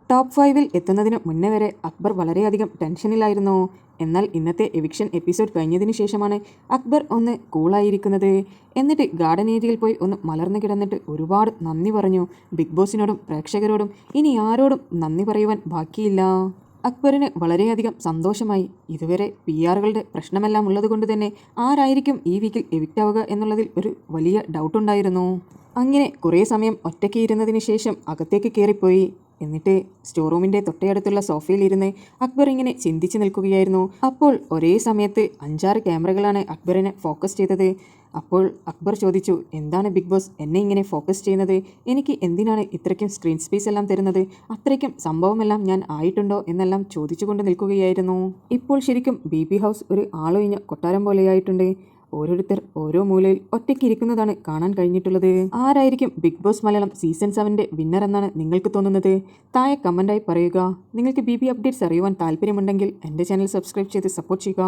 Top 5-ൽ എത്തുന്നതിന് മുന്നേ വരെ അക്ബർ വളരെയധികം ടെൻഷനിലായിരുന്നു. എന്നാൽ ഇന്നത്തെ എവിക്ഷൻ എപ്പിസോഡ് കഴിഞ്ഞതിന് ശേഷമാണ് അക്ബർ ഒന്ന് കൂളായിരിക്കുന്നത്. എന്നിട്ട് ഗാർഡൻ ഏരിയയിൽ പോയി ഒന്ന് മലർന്നു കിടന്നിട്ട് ഒരുപാട് നന്ദി പറഞ്ഞു. ബിഗ് ബോസിനോടും പ്രേക്ഷകരോടും ഇനി ആരോടും നന്ദി പറയുവാൻ ബാക്കിയില്ല. അക്ബറിന് വളരെയധികം സന്തോഷമായി. ഇതുവരെ PR-കളുടെ പ്രശ്നമെല്ലാം ഉള്ളതുകൊണ്ട് തന്നെ ആരായിരിക്കും ഈ വീക്കിൽ എവിക്റ്റ് ആവുക എന്നുള്ളതിൽ ഒരു വലിയ ഡൗട്ടുണ്ടായിരുന്നു. അങ്ങനെ കുറേ സമയം ഒറ്റയ്ക്ക് ഇരുന്നതിന് ശേഷം അകത്തേക്ക് കയറിപ്പോയി. എന്നിട്ട് സ്റ്റോർ റൂമിൻ്റെ തൊട്ടടുത്തുള്ള സോഫയിലിരുന്ന് അക്ബർ ഇങ്ങനെ ചിന്തിച്ച് നിൽക്കുകയായിരുന്നു. അപ്പോൾ ഒരേ സമയത്ത് 5-6 ക്യാമറകളാണ് അക്ബറിനെ ഫോക്കസ് ചെയ്തത്. അപ്പോൾ അക്ബർ ചോദിച്ചു, എന്താണ് ബിഗ് ബോസ് എന്നെ ഇങ്ങനെ ഫോക്കസ് ചെയ്യുന്നത്? എനിക്ക് എന്തിനാണ് ഇത്രയ്ക്കും സ്ക്രീൻ സ്പേസ് എല്ലാം തരുന്നത്? അത്രയ്ക്കും സംഭവമെല്ലാം ഞാൻ ആയിട്ടുണ്ടോ എന്നെല്ലാം ചോദിച്ചുകൊണ്ട് നിൽക്കുകയായിരുന്നു. ഇപ്പോൾ ശരിക്കും BP ഹൗസ് ഒരു ആളൊഴിഞ്ഞ കൊട്ടാരം പോലെയായിട്ടുണ്ട്. ഓരോരുത്തർ ഓരോ മൂലയിൽ ഒറ്റയ്ക്കിരിക്കുന്നതാണ് കാണാൻ കഴിഞ്ഞിട്ടുള്ളത്. ആരായിരിക്കും ബിഗ് ബോസ് മലയാളം സീസൺ 7-ന്റെ വിന്നർ എന്നാണ് നിങ്ങൾക്ക് തോന്നുന്നത്? താഴെ കമൻ്റായി പറയുക. നിങ്ങൾക്ക് BP അപ്ഡേറ്റ്സ് അറിയുവാൻ താല്പര്യമുണ്ടെങ്കിൽ എൻ്റെ ചാനൽ സബ്സ്ക്രൈബ് ചെയ്ത് സപ്പോർട്ട് ചെയ്യുക.